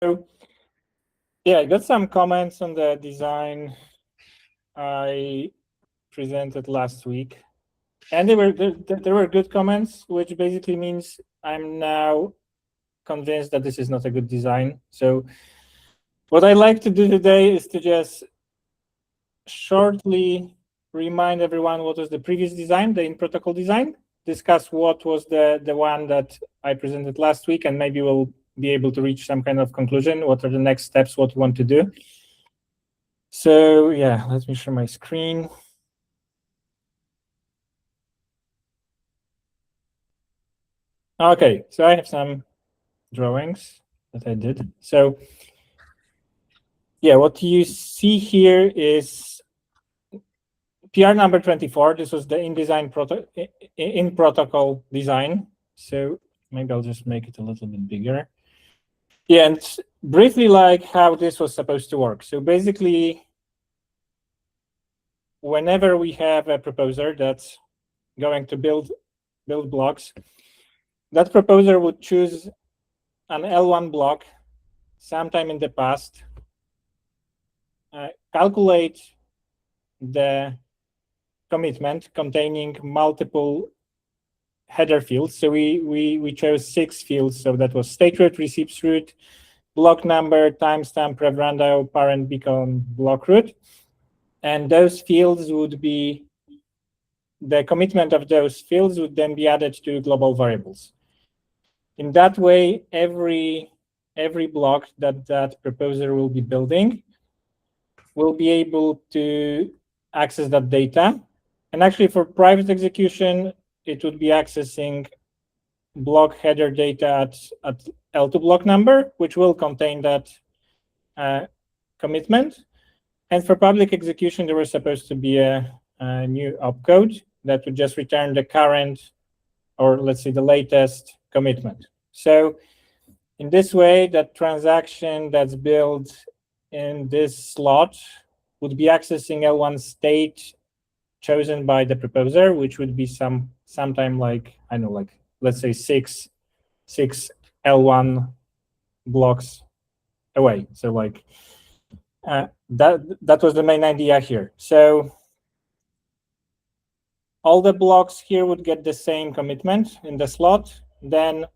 yeah, I got some comments on the design I presented last week, and there were good comments, which basically means I'm now convinced that this is not a good design. So what I'd like to do today is to just shortly remind everyone what was the previous design, the in-protocol design, discuss what was the one that I presented last week, and maybe we'll be able to reach some kind of conclusion. What are the next steps, what we want to do. So yeah, let me share my screen. Okay, so I have some drawings that I did. So yeah, what you see here is PR number 24. This was the in protocol design. So maybe I'll just make it a little bit bigger. Yeah, and briefly like how this was supposed to work. So basically, whenever we have a proposer that's going to build blocks, that proposer would choose an L1 block sometime in the past, calculate the commitment containing multiple header fields. So we chose 6 fields. So that was state root, receipts root, block number, timestamp, referendo, parent beacon, block root. And those fields would be, the commitment of those fields would then be added to global variables. In that way, every block that proposer will be building will be able to access that data. And actually for private execution, it would be accessing block header data at L2 block number, which will contain that commitment. And for public execution, there was supposed to be a new opcode that would just return the current, or let's say the latest commitment. So in this way, that transaction that's built in this slot would be accessing L1 state chosen by the proposer, which would be sometime like, I don't know, like let's say six L1 blocks away. So like that was the main idea here. So all the blocks here would get the same commitment in the slot. Then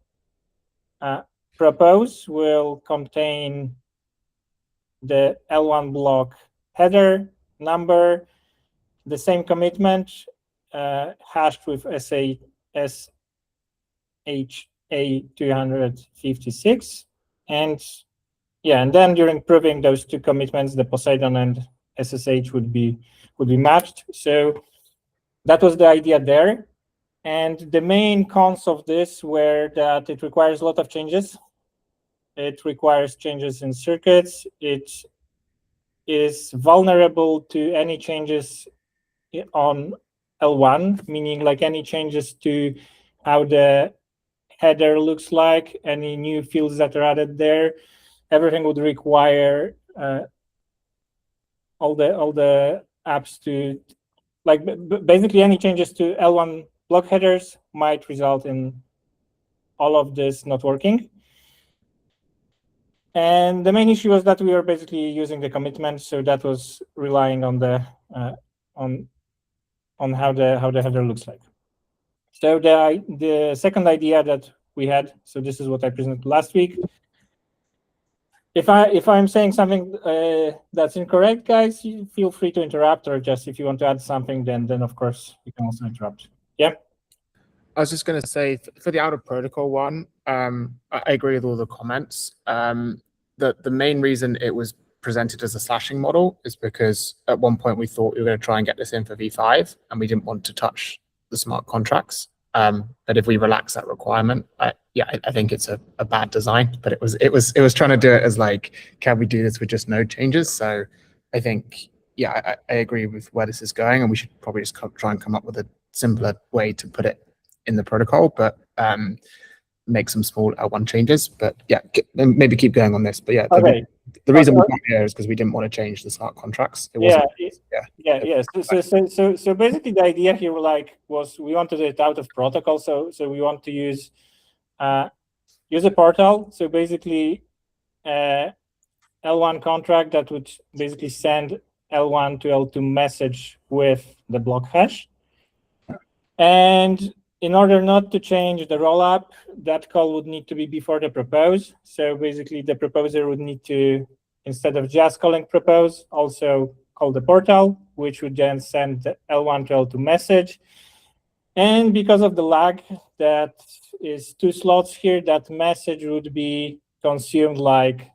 propose will contain the L1 block header number, the same commitment, hashed with SHA-256. And yeah, and then during proving those two commitments, the Poseidon and SSH would be matched. So that was the idea there. And the main cons of this were that it requires a lot of changes. It requires changes in circuits. It is vulnerable to any changes on L1, meaning like any changes to how the header looks like, any new fields that are added there. Everything would require all the apps to, like, basically any changes to L1 block headers might result in all of this not working. And the main issue was that we were basically using the commitment, so that was relying on the on how the header looks like. So the second idea that we had, so this is what I presented last week. If I'm saying something that's incorrect, guys, you feel free to interrupt, or just if you want to add something, then of course you can also interrupt. Yeah. I was just going to say, for the out of protocol one, I agree with all the comments. The main reason it was presented as a slashing model is because at one point we thought we were going to try and get this in for V5, and we didn't want to touch the smart contracts. But if we relax that requirement, I think it's a bad design. But it was trying to do it as like, can we do this with just node changes? So I think, yeah, I agree with where this is going, and we should probably just try and come up with a simpler way to put it in the protocol, but make some small L1 changes. But yeah, maybe keep going on this. But yeah, okay. The reason we got here is because we didn't want to change the smart contracts. So basically the idea here was we wanted it out of protocol. So we want to use a portal. So basically L1 contract that would basically send L1 to L2 message with the block hash. And in order not to change the rollup, that call would need to be before the propose. So basically the proposer would need to, instead of just calling propose, also call the portal, which would then send the L1 to L2 message. And because of the lag that is 2 slots here, that message would be consumed like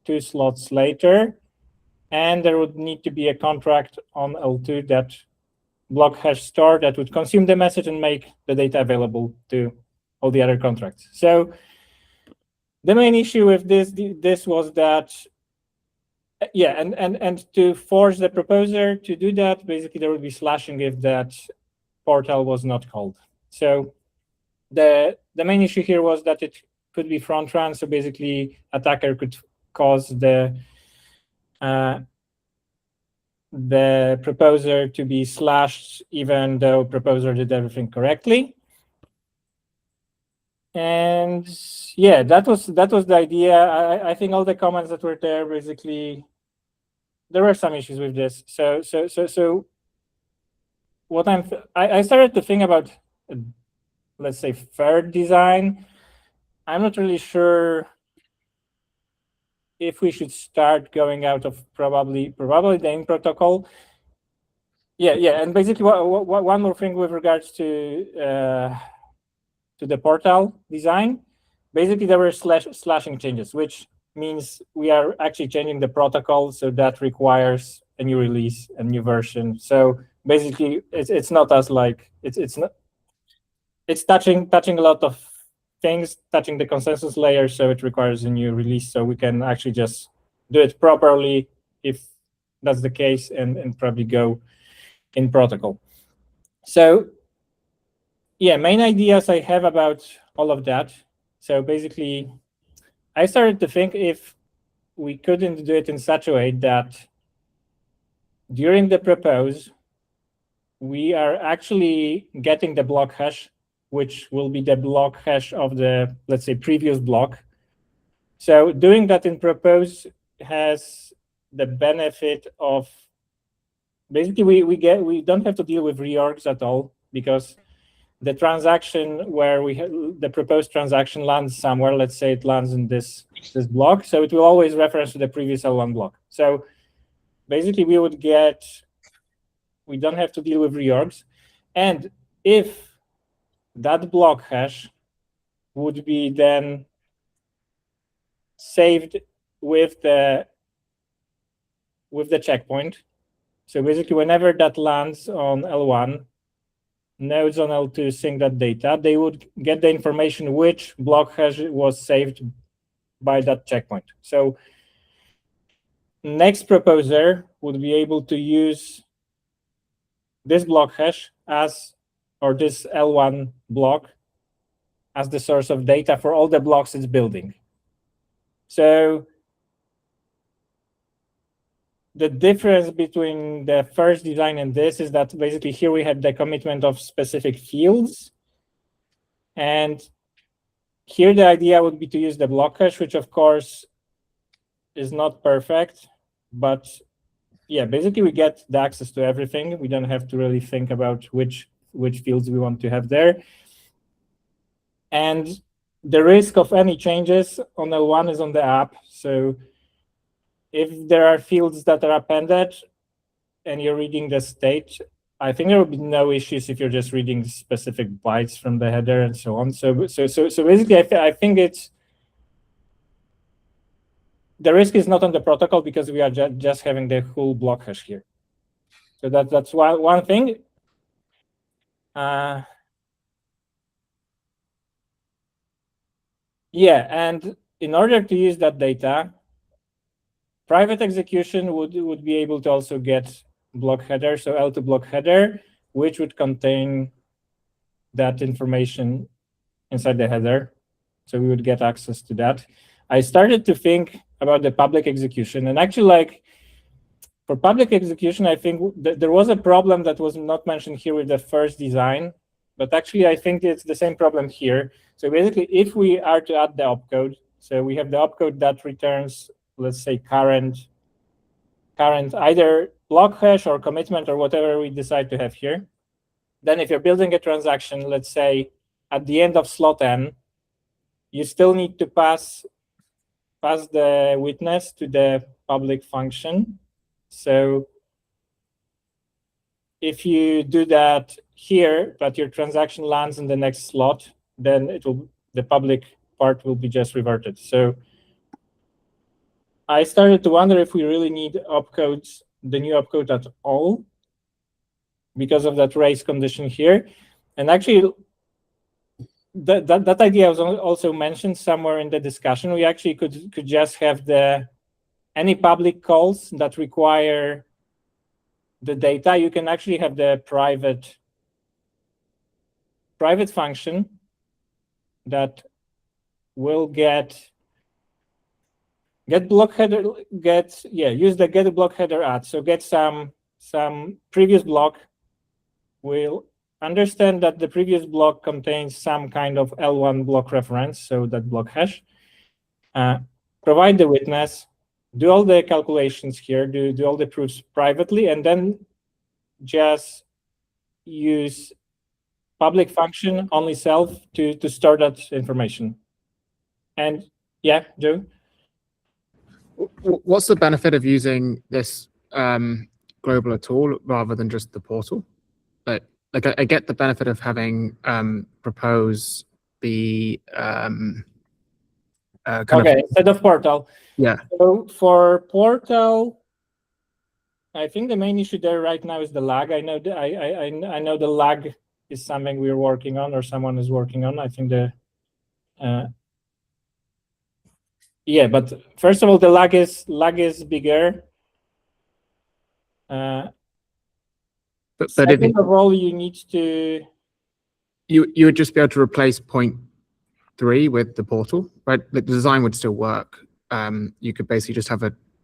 2 slots later. And there would need to be a contract on L2 that block hash store that would consume the message and make the data available to all the other contracts. So the main issue with this was that, yeah, and to force the proposer to do that, basically there would be slashing if that portal was not called. So the main issue here was that it could be front run. So basically attacker could cause the proposer to be slashed even though proposer did everything correctly. And yeah, that was the idea. I think all the comments that were there, basically there were some issues with this. So what I started to think about, let's say, third design. I'm not really sure if we should start going out of probably the in protocol. Yeah, and basically one more thing with regards to the portal design. Basically, there were slashing changes, which means we are actually changing the protocol, so that requires a new release, a new version. So basically, it's not as like it's touching a lot of things, touching the consensus layer, so it requires a new release. So we can actually just do it properly if that's the case, and probably go in protocol. So yeah, main ideas I have about all of that. So basically, I started to think if we couldn't do it in such a way that during the propose, we are actually getting the block hash, which will be the block hash of the, let's say, previous block. So doing that in propose has the benefit of basically we don't have to deal with reorgs at all, because the transaction where the proposed transaction lands somewhere, let's say it lands in this block, so it will always reference to the previous L1 block. So basically we don't have to deal with reorgs. And if that block hash would be then saved with the checkpoint, so basically whenever that lands on L1, nodes on L2 sync that data, they would get the information which block hash was saved by that checkpoint. So next proposer would be able to use this block hash or this L1 block as the source of data for all the blocks it's building. So the difference between the first design and this is that basically here we had the commitment of specific fields. And here the idea would be to use the block hash, which of course is not perfect. But yeah, basically we get the access to everything. We don't have to really think about which fields we want to have there. And the risk of any changes on L1 is on the app. So if there are fields that are appended and you're reading the state, I think there will be no issues if you're just reading specific bytes from the header and so on. So basically, I think the risk is not on the protocol because we are just having the whole block hash here. So that's one thing. Yeah, and in order to use that data, private execution would be able to also get block header, so L2 block header, which would contain that information inside the header. So we would get access to that. I started to think about the public execution, and actually, like for public execution, I think there was a problem that was not mentioned here with the first design, but actually I think it's the same problem here. So basically, if we are to add the opcode, So we have the opcode that returns, let's say, current either block hash or commitment or whatever we decide to have here. Then if you're building a transaction, let's say at the end of slot n, you still need to pass the witness to the public function. So if you do that here, but your transaction lands in the next slot, then the public part will be just reverted. So I started to wonder if we really need opcodes, the new opcode at all, because of that race condition here. And actually, that idea was also mentioned somewhere in the discussion. We actually could just have any public calls that require the data. You can actually have the private function that will get block header, use the get block header add. So get some previous block, will understand that the previous block contains some kind of L1 block reference, so that block hash, provide the witness, do all the calculations here, do all the proofs privately, and then just use public function only self to store that information. And yeah, Joe? What's the benefit of using this global at all rather than just the portal? Like I get the benefit of having propose the instead of portal. Yeah. So for portal, I think the main issue there right now is the lag. I know the lag is something we're working on, or someone is working on. I think but first of all, the lag is bigger. But second of all, you need to... You would just be able to replace 0.3 with the portal, right? The design would still work. You could basically just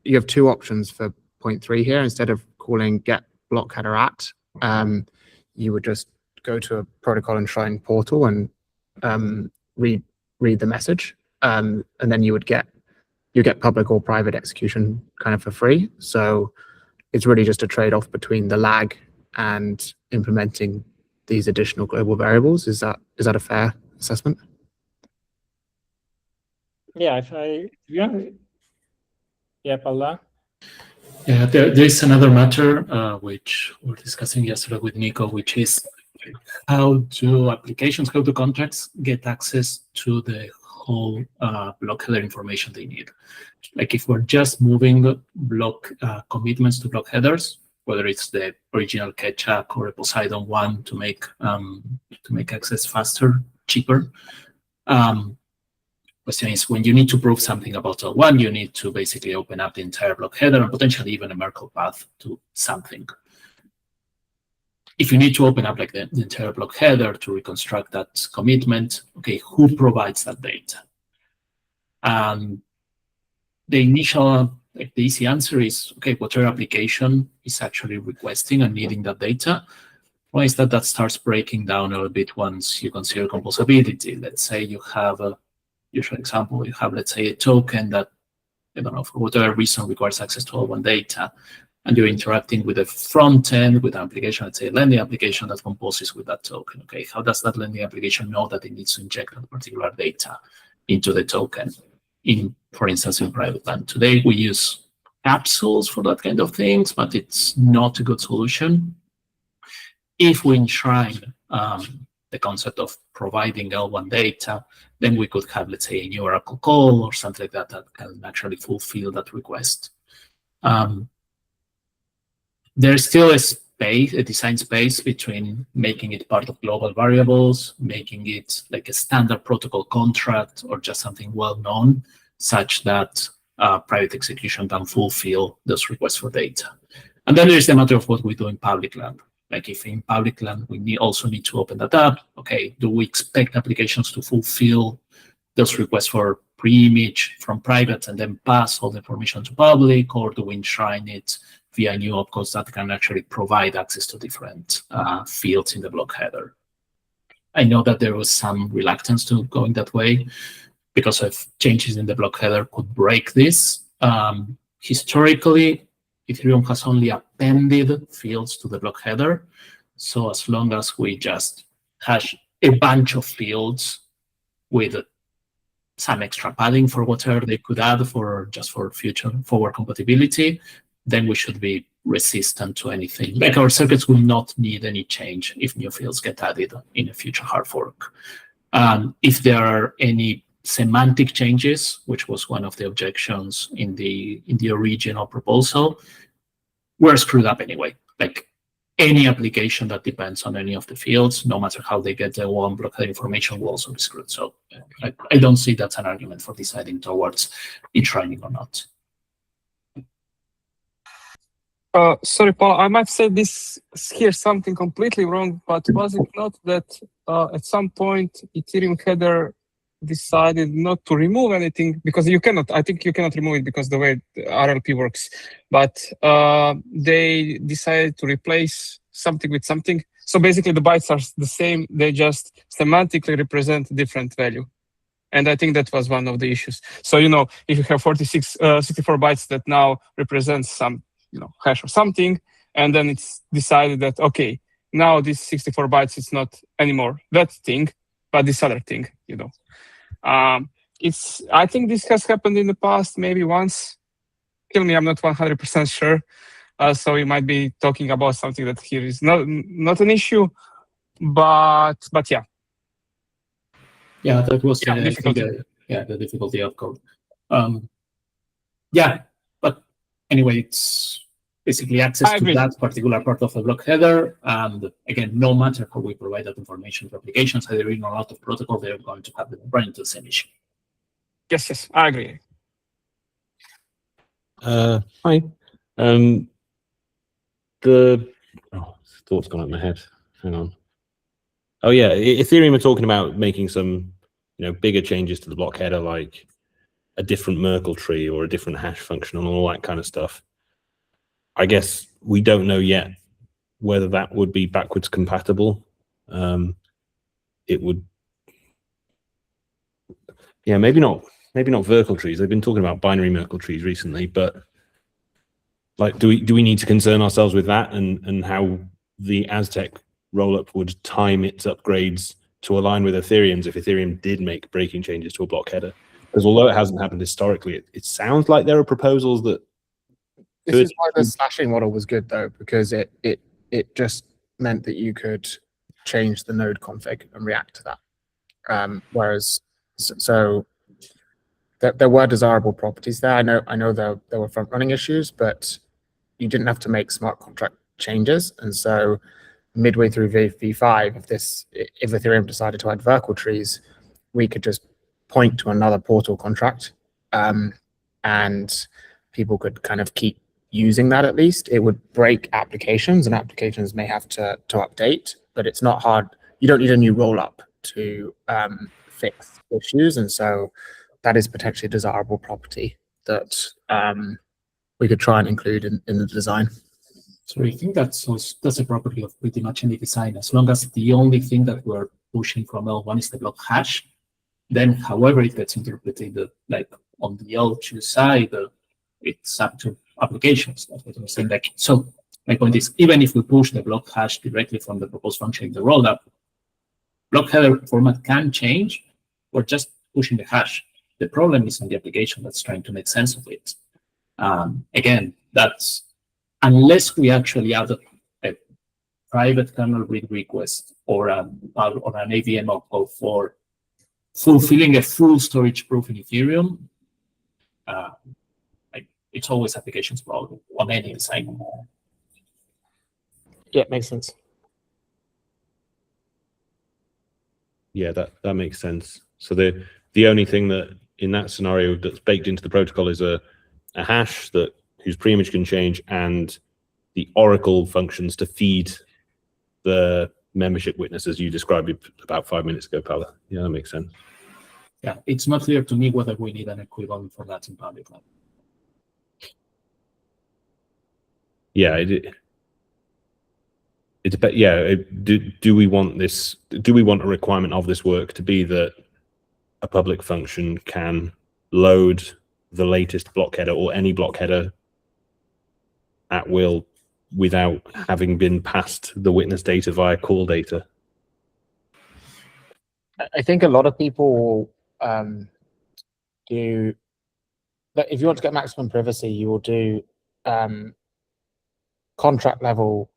you have two options for 0.3 here. Instead of calling get block header at, you would just go to a protocol enshrine portal and read the message, and then you get public or private execution kind of for free. So it's really just a trade-off between the lag and implementing these additional global variables. Is that a fair assessment? Yeah, Paula? Yeah, there is another matter which we're discussing yesterday with Nico, which is how do contracts get access to the whole block header information they need. Like if we're just moving block commitments to block headers, whether it's the original Keccak or a Poseidon one to make access faster, cheaper. Question is, when you need to prove something about L1, you need to basically open up the entire block header and potentially even a Merkle path to something. If you need to open up like the entire block header to reconstruct that commitment, okay, who provides that data? The initial, the easy answer is, okay, whatever application is actually requesting and needing that data. Why is that starts breaking down a little bit once you consider composability? Let's say you have a usual example, you have, let's say, a token that, I don't know, for whatever reason requires access to L1 data, and you're interacting with a front end, with an application, let's say a lending application that composes with that token. Okay, how does that lending application know that it needs to inject that particular data into the token? For instance, in private land. Today, we use capsules for that kind of things, but it's not a good solution. If we enshrine the concept of providing L1 data, then we could have, let's say, a new Oracle call or something like that that can actually fulfill that request. There's still a design space between making it part of global variables, making it like a standard protocol contract, or just something well-known, such that private execution can fulfill those requests for data. And then there's the matter of what we do in public land. Like if in public land, we also need to open that up. Okay, do we expect applications to fulfill those requests for pre-image from private and then pass all the information to public, or do we enshrine it via new opcodes that can actually provide access to different fields in the block header? I know that there was some reluctance to going that way, because of changes in the block header, could break this. Historically, Ethereum has only appended fields to the block header. So as long as we just hash a bunch of fields with some extra padding for whatever they could add for future forward compatibility, then we should be resistant to anything. Like our circuits will not need any change if new fields get added in a future hard fork. If there are any semantic changes, which was one of the objections in the original proposal, we're screwed up anyway. Like any application that depends on any of the fields, no matter how they get the one block header information, will also be screwed. So I don't see that's an argument for deciding towards enshrining or not. Sorry, Paul, I might say this here something completely wrong, but was it not that at some point Ethereum header decided not to remove anything, because you cannot, I think you cannot remove it because the way the RLP works, but they decided to replace something with something. So basically the bytes are the same, they just semantically represent a different value. And I think that was one of the issues. So, you know, if you have 64 bytes that now represents some, you know, hash or something, and then it's decided that, okay, now this 64 bytes is not anymore that thing, but this other thing, you know. I think this has happened in the past, maybe once. Kill me, I'm not 100% sure. So we might be talking about something that here is not an issue, but yeah. Yeah, that was Yeah, the difficulty of code. Yeah, but anyway, it's basically access to that particular part of the block header. And again, no matter how we provide that information to applications, either in or out of protocol, they're going to have run into the same issue. Yes, I agree. Hi. Thought's gone up my head. Hang on. Oh yeah, Ethereum are talking about making some, bigger changes to the block header, like a different Merkle tree or a different hash function and all that kind of stuff. I guess we don't know yet whether that would be backwards compatible. It would, yeah, maybe not Merkle trees. They've been talking about binary Merkle trees recently, but like, do we need to concern ourselves with that and how the Aztec rollup would time its upgrades to align with Ethereum's if Ethereum did make breaking changes to a block header? Because although it hasn't happened historically, it sounds like there are proposals that. This is why the slashing model was good though, because it just meant that you could change the node config and react to that. Whereas, so there were desirable properties there. I know there were front running issues, but you didn't have to make smart contract changes. And so midway through V5, if Ethereum decided to add Merkle trees, we could just point to another portal contract, and people could kind of keep using that. At least it would break applications, and applications may have to update, but it's not hard. You don't need a new rollup to fix issues, and so that is potentially a desirable property that we could try and include in the design. So I think that's a property of pretty much any design. As long as the only thing that we're pushing from L1 is the block hash, then however it gets interpreted, like on the L2 side, it's up to applications. That's what I'm saying. Like, so my point is, even if we push the block hash directly from the proposed function in the rollup, block header format can change. We're just pushing the hash. The problem is on the application that's trying to make sense of it. Again, that's unless we actually add a private kernel read request or an AVM opcode for fulfilling a full storage proof in Ethereum, it's always applications problem on any design. Yeah, makes sense. Yeah, that makes sense. So the only thing that in that scenario that's baked into the protocol is a hash whose preimage can change, and the Oracle functions to feed the membership witnesses you described about 5 minutes ago, Paula. Yeah, that makes sense. Yeah, it's not clear to me whether we need an equivalent for that in public cloud. Yeah, do we want this? Do we want a requirement of this work to be that a public function can load the latest block header or any block header at will without having been passed the witness data via call data? I think a lot of people do that. If you want to get maximum privacy, you will do contract level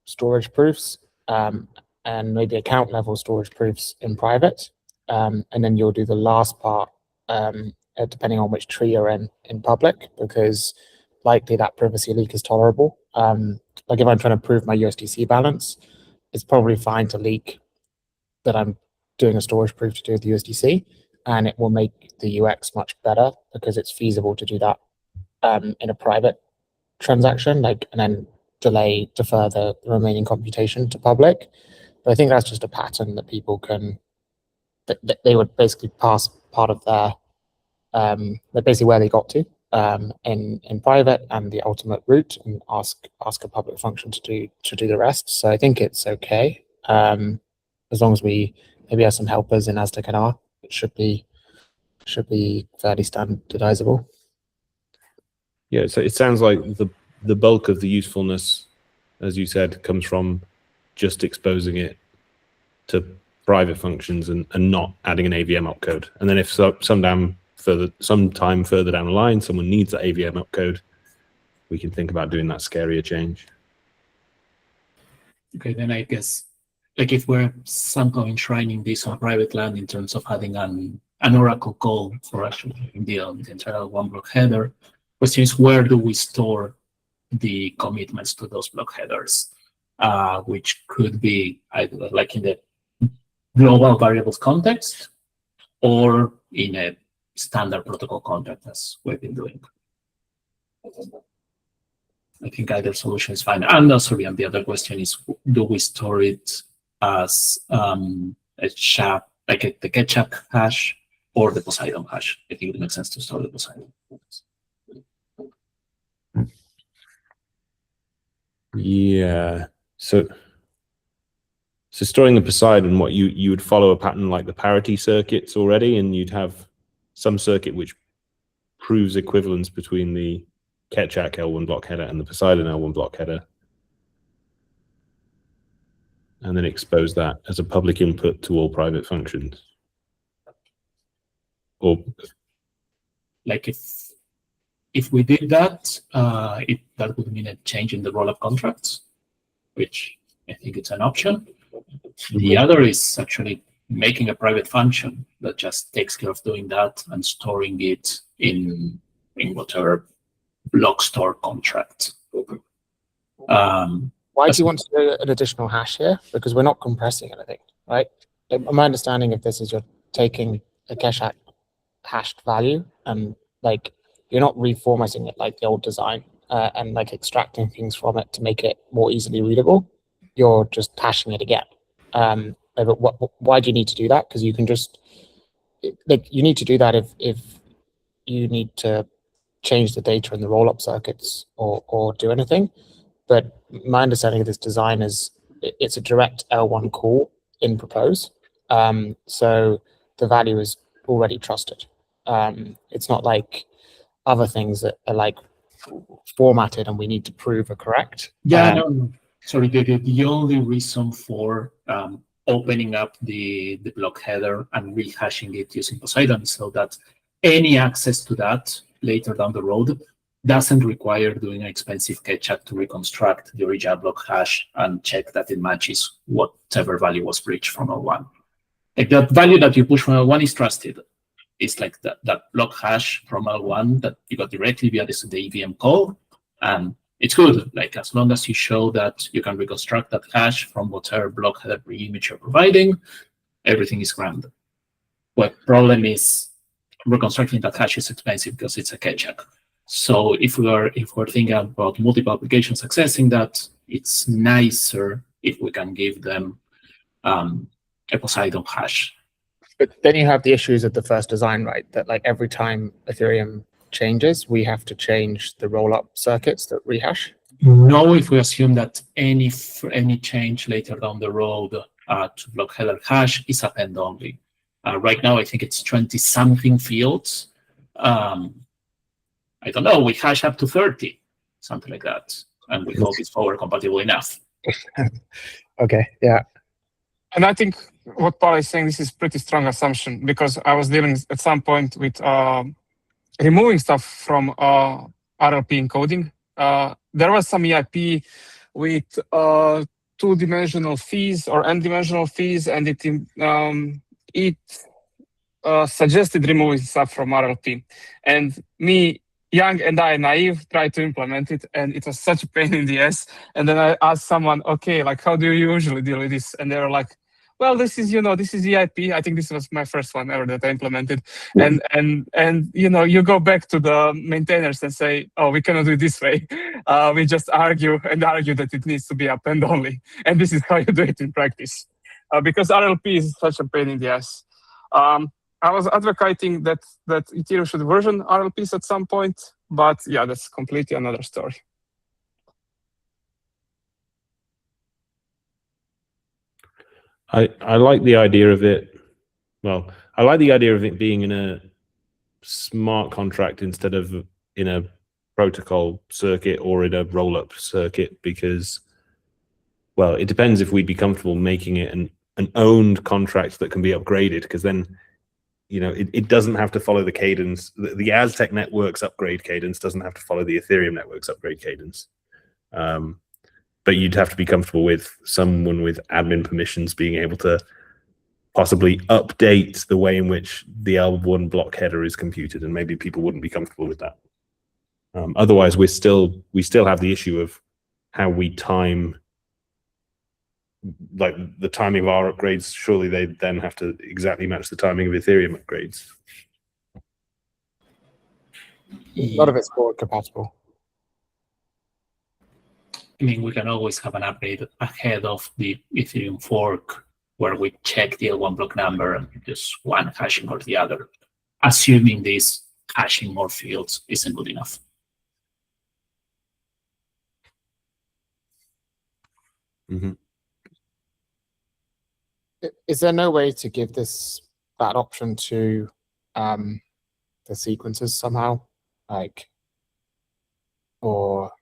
storage proofs and maybe account level storage proofs in private, and then you'll do the last part depending on which tree you're in public, because likely that privacy leak is tolerable. Like if I'm trying to prove my USDC balance, it's probably fine to leak that I'm doing a storage proof to do with the USDC, and it will make the UX much better because it's feasible to do that in a private transaction, and then defer the remaining computation to public. But I think that's just a pattern that people can, they would basically pass part of their, basically where they got to in private and the ultimate route, and ask a public function to do the rest. So I think it's okay, as long as we maybe have some helpers in Aztec and R. It should be fairly standardizable. Yeah, so it sounds like the bulk of the usefulness, as you said, comes from just exposing it to private functions and not adding an AVM opcode. And then if sometime further down the line someone needs that AVM opcode, we can think about doing that scarier change. Okay, then I guess, like if we're somehow enshrining this on private land in terms of adding an Oracle call for actually the entire one block header, question is, where do we store the commitments to those block headers, which could be either like in the global variables context or in a standard protocol context, as we've been doing. I think either solution is fine. And the other question is, do we store it as a SHA, like the Keccak hash or the Poseidon hash? I think it makes sense to store the Poseidon. Yeah. So storing the Poseidon, what you would follow a pattern like the parity circuits already, and you'd have some circuit which proves equivalence between the Keccak L1 block header and the Poseidon L1 block header, and then expose that as a public input to all private functions. Or like if we did that, that would mean a change in the rollup contracts, which I think it's an option. The other is actually making a private function that just takes care of doing that and storing it in whatever block store contract. Why do you want to do an additional hash here? Because we're not compressing anything, right? My understanding of this is you're taking a Keccak hashed value and like you're not reformatting it like the old design and like extracting things from it to make it more easily readable. You're just hashing it again. But why do you need to do that? Because you can just, like, you need to do that if you need to change the data in the rollup circuits or do anything. But my understanding of this design is it's a direct L1 call in propose. So the value is already trusted. It's not like other things that are like formatted and we need to prove are correct. Yeah, no. Sorry, the only reason for opening up the block header and rehashing it using Poseidon is so that any access to that later down the road doesn't require doing an expensive Keccak to reconstruct the original block hash and check that it matches whatever value was breached from L1. Like that value that you push from L1 is trusted. It's like that block hash from L1 that you got directly via the EVM call, and it's good. Like as long as you show that you can reconstruct that hash from whatever block header pre-image you're providing, everything is grand. What problem is reconstructing that hash is expensive because it's a Keccak. So if we're thinking about multiple applications accessing that, it's nicer if we can give them a Poseidon hash. But then you have the issues of the first design, right? That like every time Ethereum changes, we have to change the rollup circuits that rehash. No, if we assume that any change later down the road to block header hash is append only. Right now, I think it's 20-something fields. I don't know, we hash up to 30, something like that. And we hope it's forward compatible enough. Okay, yeah. And I think what Paul is saying, this is pretty strong assumption, because I was dealing at some point with removing stuff from RLP encoding. There was some EIP with two-dimensional fees or n-dimensional fees, and it suggested removing stuff from RLP. And me, young and naive, tried to implement it, and it was such a pain in the ass. And then I asked someone, okay, like, how do you usually deal with this? And they were like, well, this is EIP. I think this was my first one ever that I implemented. And you go back to the maintainers and say, oh, we cannot do it this way. We just argue that it needs to be append only. And this is how you do it in practice. Because RLP is such a pain in the ass. I was advocating that Ethereum should version RLPs at some point, but yeah, that's completely another story. I like the idea of it. Well, I like the idea of it being in a smart contract instead of in a protocol circuit or in a roll-up circuit, because, well, it depends if we'd be comfortable making it an owned contract that can be upgraded, because then, it doesn't have to follow the cadence. The Aztec network's upgrade cadence doesn't have to follow the Ethereum network's upgrade cadence. But you'd have to be comfortable with someone with admin permissions being able to possibly update the way in which the L1 block header is computed, and maybe people wouldn't be comfortable with that. Otherwise, we still have the issue of how we time, like the timing of our upgrades. Surely they then have to exactly match the timing of Ethereum upgrades. A lot of it's forward compatible. I mean, we can always have an upgrade ahead of the Ethereum fork where we check the L1 block number and just one hashing or the other, assuming this hashing more fields isn't good enough. Mm-hmm. Is there no way to give that option to the sequences somehow, or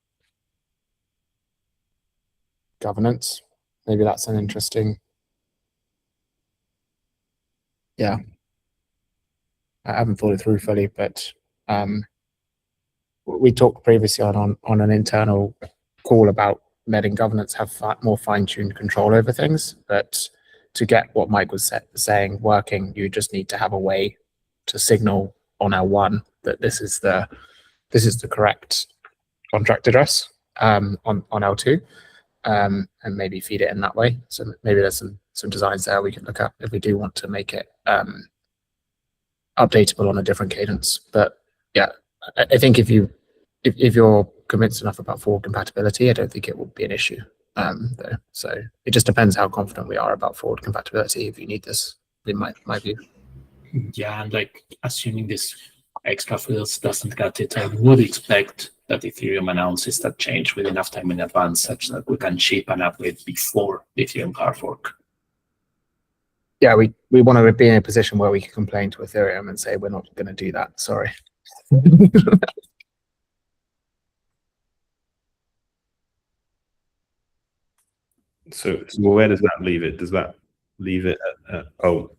governance? Maybe that's an interesting. Yeah, I haven't thought it through fully, but we talked previously on an internal call about letting governance have more fine-tuned control over things, but to get what Mike was saying working, you just need to have a way to signal on L1 that this is the correct contract address on L2, and maybe feed it in that way. So maybe there's some designs there we can look at if we do want to make it updatable on a different cadence. But yeah, I think if you're convinced enough about forward compatibility, I don't think it will be an issue. Though. So it just depends how confident we are about forward compatibility. If you need this, in my view. Yeah, and like assuming this extra fields doesn't get it, I would expect that Ethereum announces that change with enough time in advance, such that we can ship an upgrade before the Ethereum hard fork. Yeah, we want to be in a position where we can complain to Ethereum and say we're not going to do that. Sorry. So where does that leave it? Does that leave it at oh,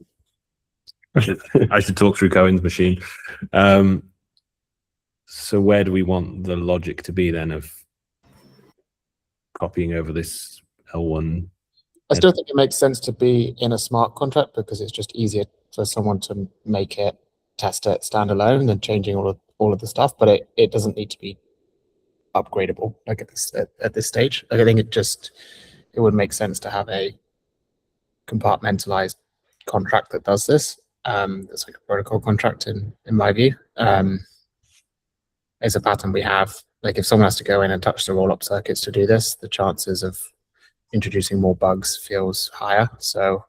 I should talk through Cohen's machine. So where do we want the logic to be then of copying over this L1? I still think it makes sense to be in a smart contract because it's just easier for someone to make it, test it standalone than changing all of the stuff. But it doesn't need to be upgradable like at this stage. Like I think it would make sense to have a compartmentalized contract that does this. It's like a protocol contract in my view. It's a pattern we have. Like if someone has to go in and touch the roll-up circuits to do this, the chances of introducing more bugs feels higher. So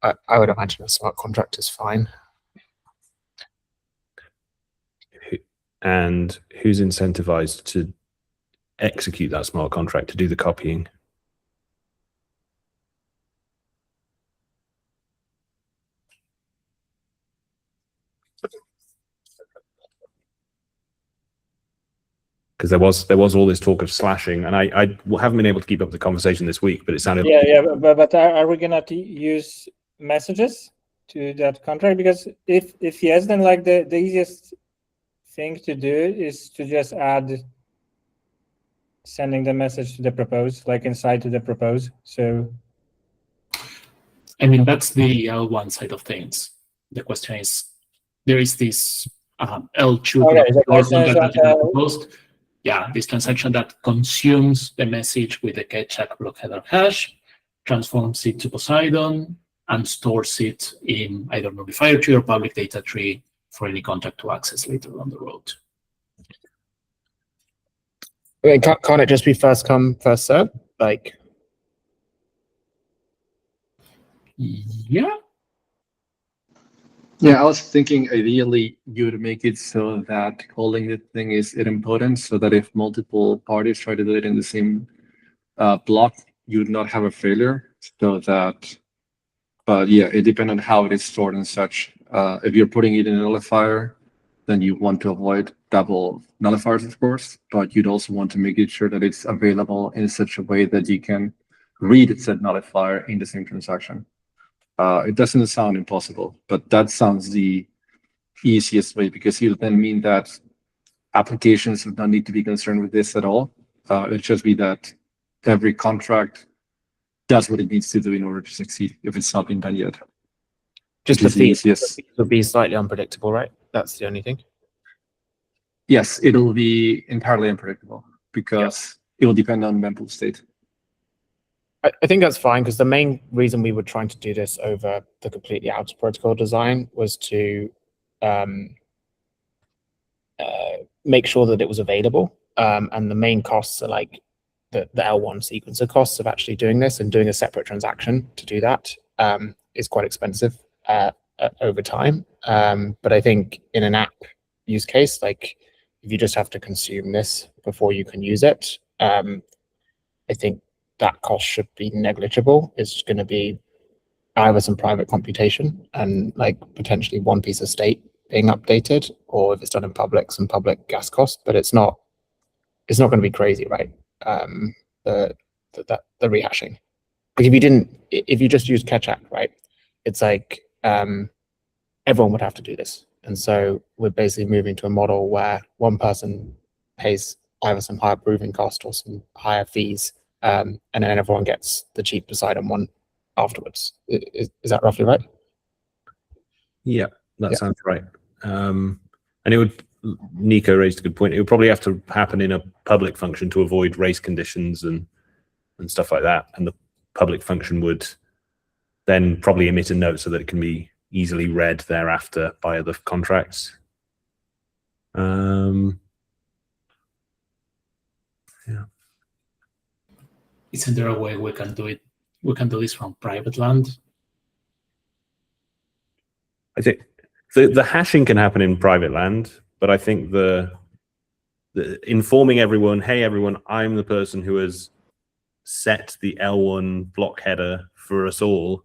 I would imagine a smart contract is fine. And who's incentivized to execute that smart contract, to do the copying? Because there was all this talk of slashing, and I haven't been able to keep up the conversation this week, but it sounded but are we gonna use messages to that contract? Because if yes, then like the easiest thing to do is to just add sending the message to the propose, like inside to the propose. So I mean, that's the L1 side of things. The question is, there is this L2 the question is that you have proposed. Yeah, this transaction that consumes the message with the Keccak block header hash, transforms it to Poseidon, and stores it in either nullifier tree or public data tree for any contract to access later down the road. Wait, can't it just be first come, first serve? Like, yeah. Yeah, I was thinking ideally you would make it so that calling the thing is idempotent, so that if multiple parties try to do it in the same block, you would not have a failure. So that, but yeah, it depends on how it is stored and such. If you're putting it in a nullifier, then you want to avoid double nullifiers, of course, but you'd also want to make it sure that it's available in such a way that you can read said nullifier in the same transaction. It doesn't sound impossible, but that sounds the easiest way, because it would then mean that applications would not need to be concerned with this at all. It'd just be that every contract does what it needs to do in order to succeed, if it's not been done yet. just the Which is fees easiest. would be slightly unpredictable, right? That's the only thing. Yes, it'll be entirely unpredictable because it will depend on mempool state. I think that's fine, because the main reason we were trying to do this over the completely out of protocol design was to make sure that it was available. And the main costs are like the L1 sequencer costs of actually doing this, and doing a separate transaction to do that is quite expensive over time. But I think in an app use case, like if you just have to consume this before you can use it, I think that cost should be negligible. It's going to be either some private computation and like potentially one piece of state being updated, or if it's done in public, some public gas cost, but it's not going to be crazy, right? The rehashing. Like if you just use Keccak, right, it's like everyone would have to do this. And so we're basically moving to a model where one person pays either some higher proving cost or some higher fees, and then everyone gets the cheap Poseidon one afterwards. Is that roughly right? Yeah, that sounds right. And it would, Nico raised a good point. It would probably have to happen in a public function to avoid race conditions and stuff like that. And the public function would then probably emit a note so that it can be easily read thereafter by other contracts. Yeah. Isn't there a way we can do it? We can do this from private land. I think the hashing can happen in private land, but I think the informing everyone, hey everyone, I'm the person who has set the L1 block header for us all.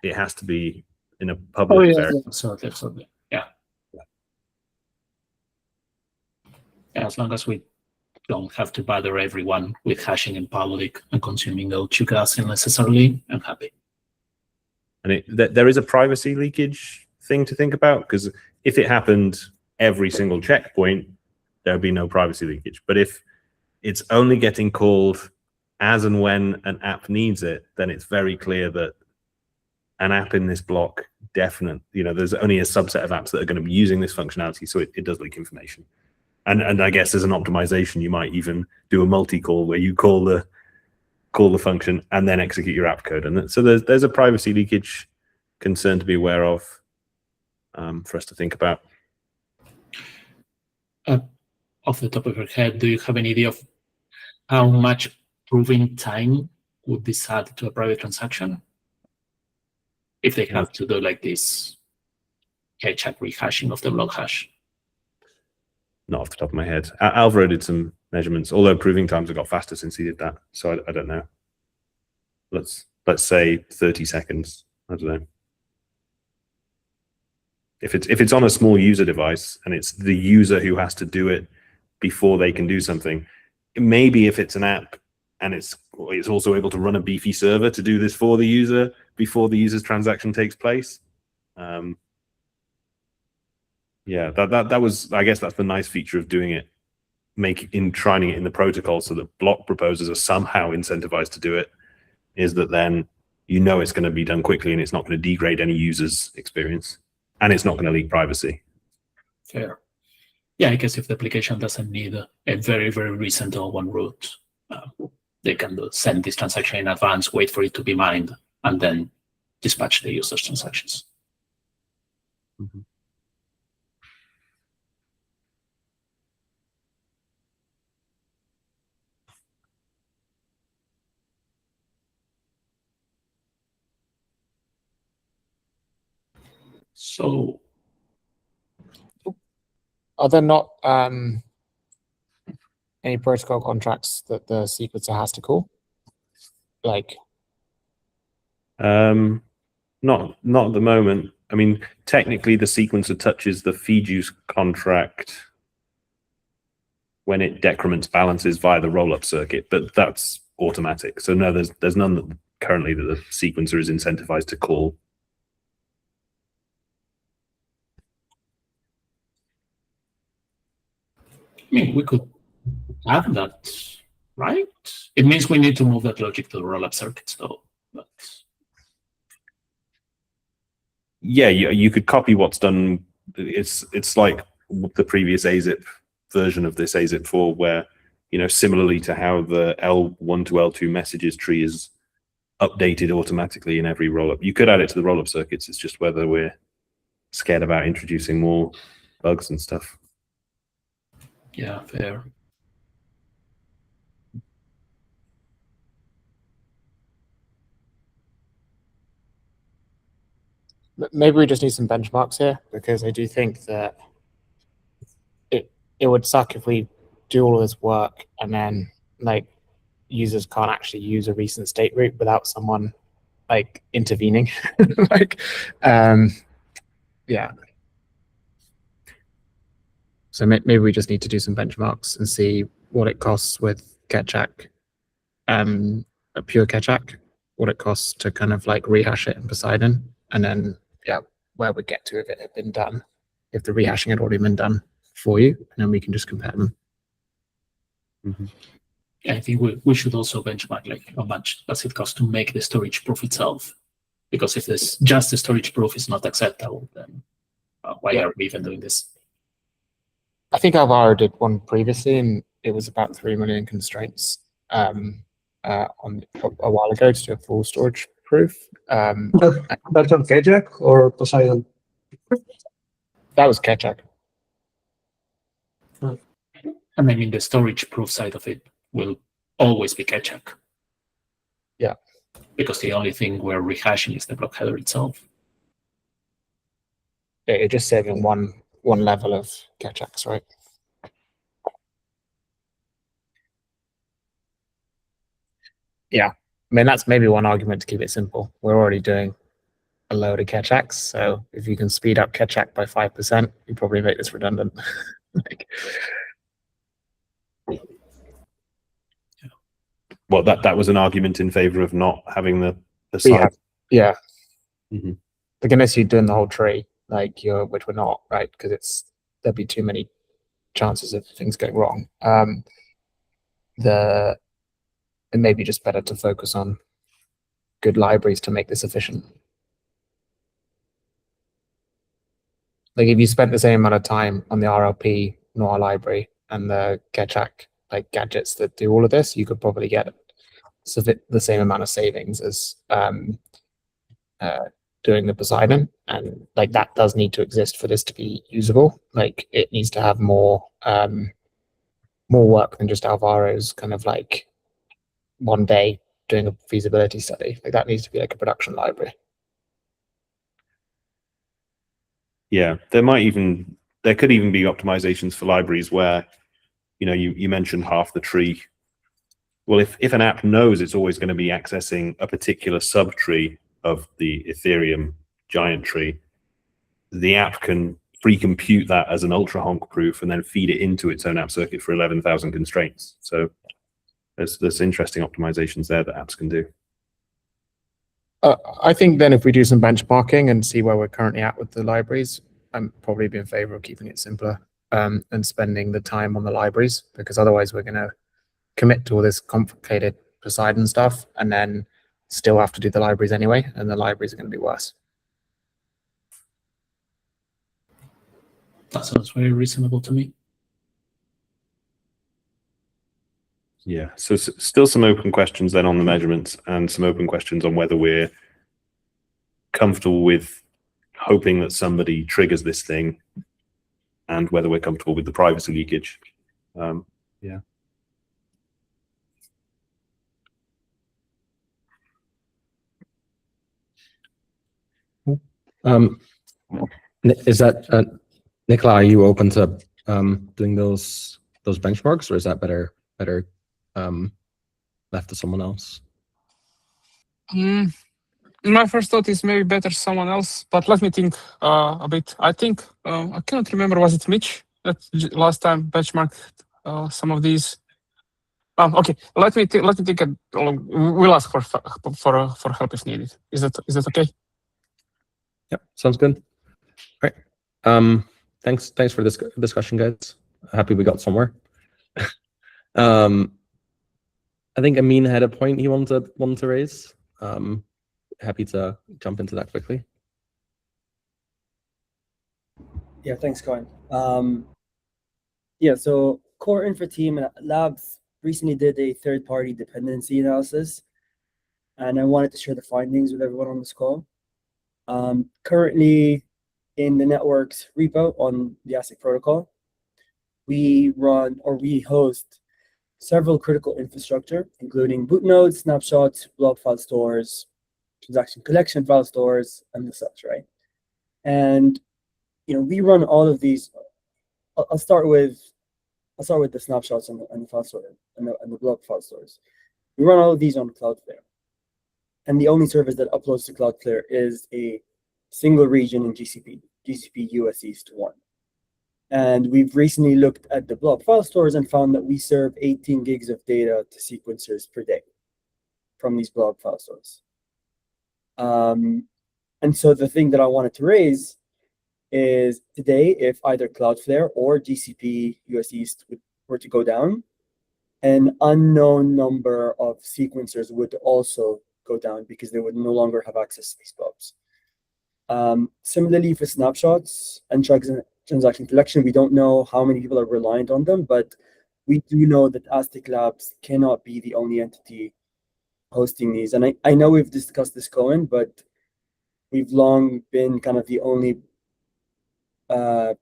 It has to be in a public area. Absolutely. Yeah. As long as we don't have to bother everyone with hashing in public and consuming L2 gas unnecessarily, I'm happy. And there is a privacy leakage thing to think about, because if it happened every single checkpoint, there would be no privacy leakage. But if it's only getting called as and when an app needs it, then it's very clear that an app in this block definitely, there's only a subset of apps that are going to be using this functionality, so it does leak information. And I guess as an optimization, you might even do a multi-call where you call the function and then execute your app code. And so there's a privacy leakage concern to be aware of, for us to think about. Off the top of your head, do you have any idea of how much proving time would this add to a private transaction? If they have to do like this Keccak rehashing of the block hash? Not off the top of my head. Alvaro did some measurements, although proving times have got faster since he did that. So I don't know. Let's say 30 seconds. I don't know. If it's on a small user device and it's the user who has to do it before they can do something. Maybe if it's an app and it's also able to run a beefy server to do this for the user before the user's transaction takes place. Yeah, that was, I guess that's the nice feature of doing it, trining it in the protocol so that block proposers are somehow incentivized to do it, is that then you know it's going to be done quickly and it's not going to degrade any user's experience, and it's not going to leak privacy. Fair. Yeah, I guess if the application doesn't need a very, very recent L1 root, they can send this transaction in advance, wait for it to be mined, and then dispatch the user's transactions. Mm-hmm. So, are there not any protocol contracts that the sequencer has to call? Like, not at the moment. I mean, technically, the sequencer touches the feed use contract when it decrements balances via the rollup circuit, but that's automatic. So no, there's none that currently that the sequencer is incentivized to call. I mean, we could have that, right? It means we need to move that logic to the rollup circuits, though. But Yeah, you could copy what's done. It's like the previous AZIP version of this AZIP 4, where, you know, similarly to how the L1 to L2 messages tree is updated automatically in every rollup, you could add it to the rollup circuits. It's just whether we're scared about introducing more bugs and stuff. yeah, fair. maybe we just need some benchmarks here, because I do think that it would suck if we do all of this work and then like users can't actually use a recent state root without someone like intervening. Like, yeah. So maybe we just need to do some benchmarks and see what it costs with Keccak, a pure Keccak, what it costs to kind of like rehash it in Poseidon, and then yeah, where we get to if it had been done, if the rehashing had already been done for you, and then we can just compare them. Mm-hmm. Yeah, I think we should also benchmark like how much does it cost to make the storage proof itself, because if this just the storage proof is not acceptable, then why are we even doing this? I think Alvaro did one previously, and it was about 3 million constraints on a while ago to do a full storage proof. That's on Keccak or Poseidon? That was Keccak. And I mean, the storage proof side of it will always be Keccak. Yeah. Because the only thing we're rehashing is the block header itself. Yeah, you're just saving one level of Keccaks, right? Yeah. I mean, that's maybe one argument to keep it simple. We're already doing a load of Keccaks, so if you can speed up Keccak by 5%, you probably make this redundant. Like, Well, that was an argument in favor of not having the side. yeah. Mm-hmm. Like, unless you're doing the whole tree, like which we're not, right? Because there'd be too many chances of things going wrong. It may be just better to focus on good libraries to make this efficient. Like, if you spent the same amount of time on the RLP Noir library and the Keccak like gadgets that do all of this, you could probably get the same amount of savings as doing the Poseidon. And like, that does need to exist for this to be usable. Like, it needs to have more work than just Alvaro's kind of like one day doing a feasibility study. Like, that needs to be like a production library. Yeah, there could even be optimizations for libraries where, you know, you mentioned half the tree. Well, if an app knows it's always going to be accessing a particular subtree of the Ethereum giant tree, the app can pre-compute that as an ultra honk proof and then feed it into its own app circuit for 11,000 constraints. So there's interesting optimizations there that apps can do. I think then if we do some benchmarking and see where we're currently at with the libraries, I'm probably be in favor of keeping it simpler and spending the time on the libraries, because otherwise we're going to commit to all this complicated Poseidon stuff and then still have to do the libraries anyway, and the libraries are going to be worse. That sounds very reasonable to me. Yeah, so still some open questions then on the measurements, and some open questions on whether we're comfortable with hoping that somebody triggers this thing, and whether we're comfortable with the privacy leakage. Yeah. Is that Nicola? Are you open to doing those benchmarks, or is that better left to someone else? My first thought is maybe better someone else, but let me think a bit. I think I cannot remember, was it Mitch that last time benchmarked some of these? Okay, let me think. We'll ask for help if needed. Is that okay? Yep, sounds good. All right. Thanks for this discussion, guys. Happy we got somewhere. I think Amin had a point he wanted to raise. Happy to jump into that quickly. Yeah, thanks, Colin. Yeah, so Core Infra team and Labs recently did a third-party dependency analysis, and I wanted to share the findings with everyone on this call. Currently, in the network's repo on the Aztec protocol, we host several critical infrastructure, including boot nodes, snapshots, blob file stores, transaction collection file stores, and the such, right? And we run all of these. I'll start with the snapshots and the file store and the blob file stores. We run all of these on Cloudflare, and the only service that uploads to Cloudflare is a single region in GCP US East 1. And we've recently looked at the blob file stores and found that we serve 18 gigs of data to sequencers per day from these blob file stores. And so the thing that I wanted to raise is today, if either Cloudflare or GCP US East were to go down, an unknown number of sequencers would also go down because they would no longer have access to these blobs. Similarly, for snapshots and transaction collection, we don't know how many people are reliant on them, but we do know that Aztec Labs cannot be the only entity hosting these. And I know we've discussed this, Cohen, but we've long been kind of the only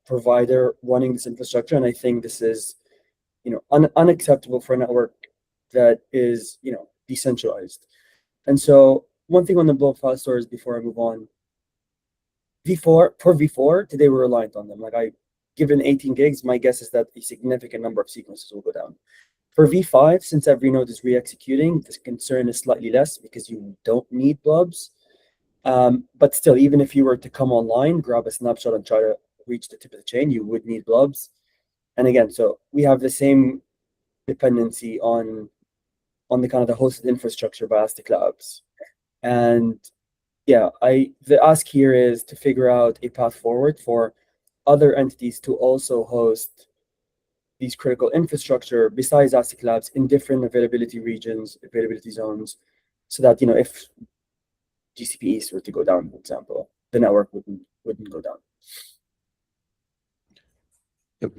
provider running this infrastructure, and I think this is, unacceptable for a network that is, decentralized. And so one thing on the blob file stores before I move on. For V4, today we're reliant on them. Given 18 gigs, my guess is that a significant number of sequences will go down. For V5, since every node is re-executing, this concern is slightly less because you don't need blobs. But still, even if you were to come online, grab a snapshot and try to reach the tip of the chain, you would need blobs. And again, so we have the same dependency on the kind of the hosted infrastructure by Aztec Labs. And yeah, the ask here is to figure out a path forward for other entities to also host these critical infrastructure besides Aztec Labs in different availability regions, availability zones, so that if GCP East were to go down, for example, the network wouldn't go down. Yep.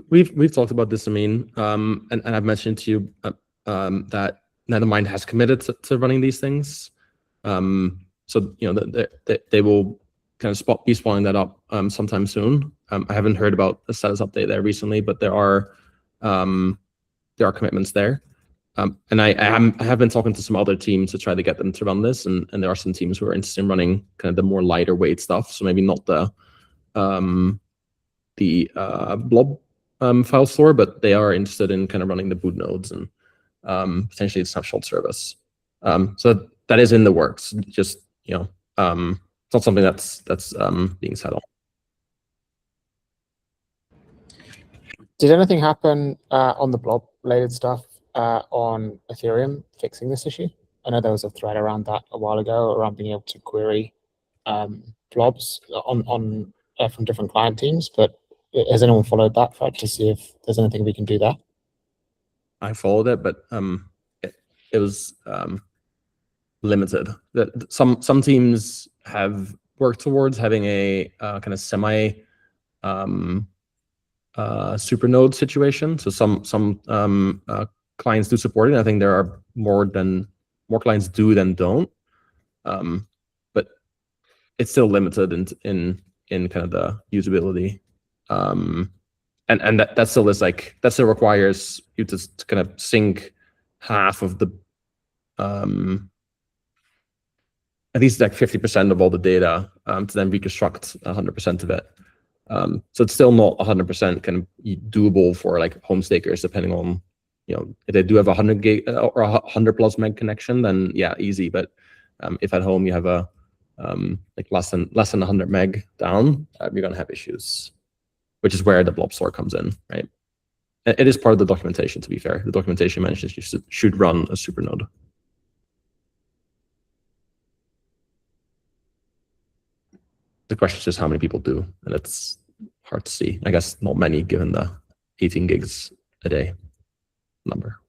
We've talked about this, and I've mentioned to you that Nethermind has committed to running these things. So they will kind of be spawning that up sometime soon. I haven't heard about a status update there recently, but there are commitments there. And I have been talking to some other teams to try to get them to run this, and there are some teams who are interested in running kind of the more lighter weight stuff. So maybe not the blob file store, but they are interested in kind of running the boot nodes and potentially the snapshot service. So that is in the works. Just it's not something that's being settled. Did anything happen on the blob related stuff on Ethereum fixing this issue? I know there was a thread around that a while ago around being able to query blobs on from different client teams, but has anyone followed that thread to see if there's anything we can do there? I followed it, but it was limited. That some teams have worked towards having a kind of semi supernode situation. So some clients do support it. I think there are more clients do than don't. But it's still limited in kind of the usability. And that still is like, that still requires you to kind of sync half of the at least like 50% of all the data to then reconstruct 100% of it. So it's still not 100% kind of doable for like home stakers, depending on, you know, if they do have 100 gig or 100 plus meg connection, then yeah, easy. But if at home you have a like less than 100 meg down, you're gonna have issues, which is where the blob store comes in, right? It is part of the documentation, to be fair. The documentation mentions you should run a supernode. The question is just how many people do, and it's hard to see. I guess not many, given the 18 gigs a day number.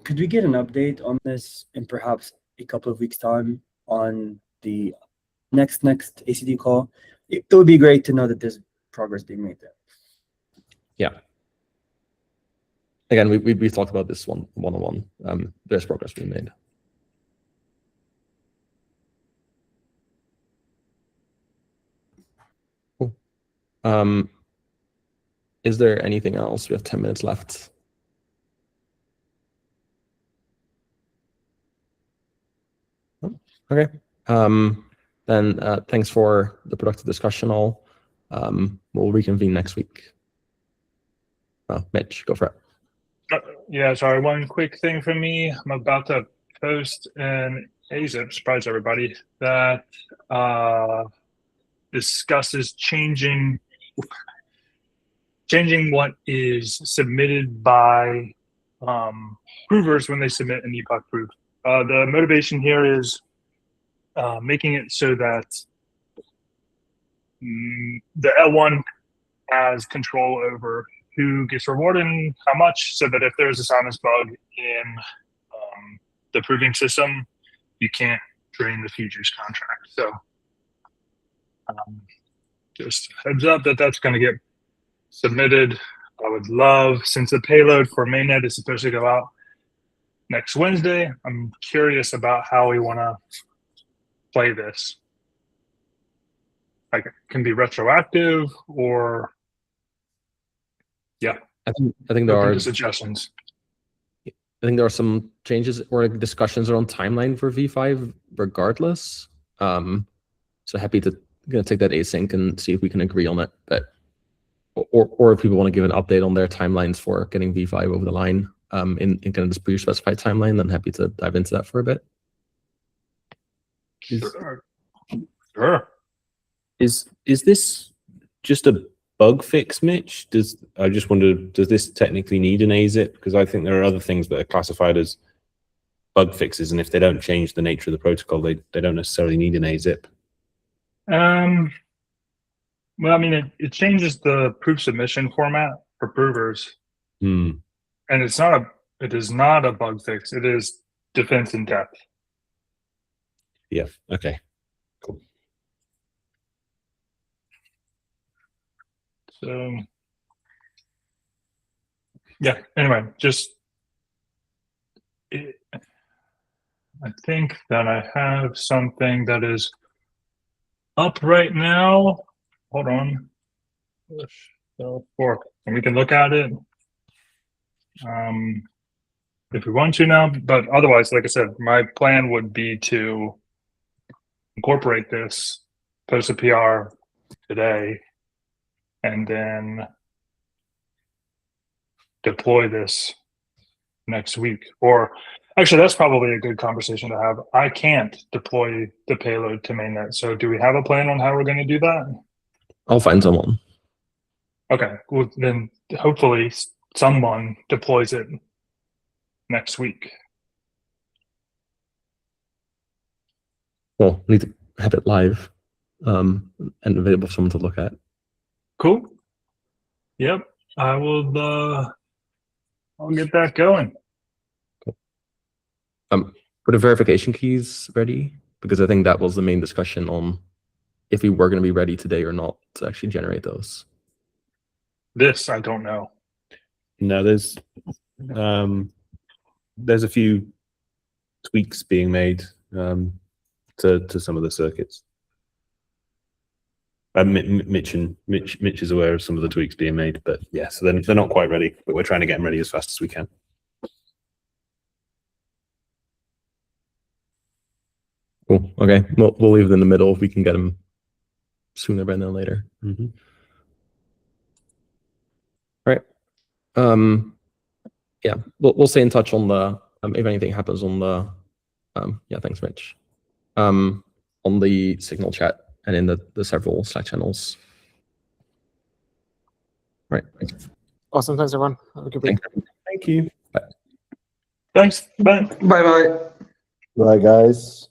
Could we get an update on this in perhaps a couple of weeks' time on the next ACD call? It would be great to know that there's progress being made there. Yeah. Again, we talked about this one-on-one. There's progress being made. Cool. Is there anything else? We have 10 minutes left. Okay. Then thanks for the productive discussion all. We'll reconvene next week. Mitch, go for it. Yeah, sorry, one quick thing from me. I'm about to post an AZIP, surprise everybody, that discusses changing what is submitted by provers when they submit an epoch proof. The motivation here is making it so that the L1 has control over who gets rewarded and how much, so that if there's a silence bug in the proving system, you can't drain the futures contract. So just heads up that that's going to get submitted. I would love, since the payload for mainnet is supposed to go out next Wednesday, I'm curious about how we want to play this. Like, it can be retroactive, or yeah. I think there are suggestions. I think there are some changes or discussions around timeline for V5 regardless. So happy to take that async and see if we can agree on it. But or if people want to give an update on their timelines for getting V5 over the line in kind of this pre-specified timeline, then happy to dive into that for a bit. Sure. Is this just a bug fix, Mitch? I just wondered, does this technically need an AZIP? Because I think there are other things that are classified as bug fixes, and if they don't change the nature of the protocol, they don't necessarily need an AZIP. Well, I mean, it changes the proof submission format for provers, and it is not a bug fix. It is defense in depth. Yeah. Okay. Cool. So, yeah. Anyway, I think that I have something that is up right now. Hold on. And we can look at it if we want to now. But otherwise, like I said, my plan would be to incorporate this, post a PR today, and then deploy this next week. Or actually, that's probably a good conversation to have. I can't deploy the payload to mainnet. So do we have a plan on how we're going to do that? I'll find someone. Okay, well, then hopefully someone deploys it next week. Well, we need to have it live and available for someone to look at. Cool. Yep, I will. I'll get that going. Were the verification keys ready? Because I think that was the main discussion on if we were going to be ready today or not to actually generate those. This I don't know. No, there's a few tweaks being made to some of the circuits. Mitch is aware of some of the tweaks being made, but yeah, so they're not quite ready, but we're trying to get them ready as fast as we can. Cool. Okay, we'll leave it in the middle if we can get them sooner rather than later. Mm-hmm. Right. Yeah, we'll stay in touch on the if anything happens on the yeah, thanks, Mitch. On the Signal chat and in the several Slack channels. Right. Awesome. Thanks, everyone. Have a good week. Thank you. Thanks. Bye. Bye bye. Bye, guys.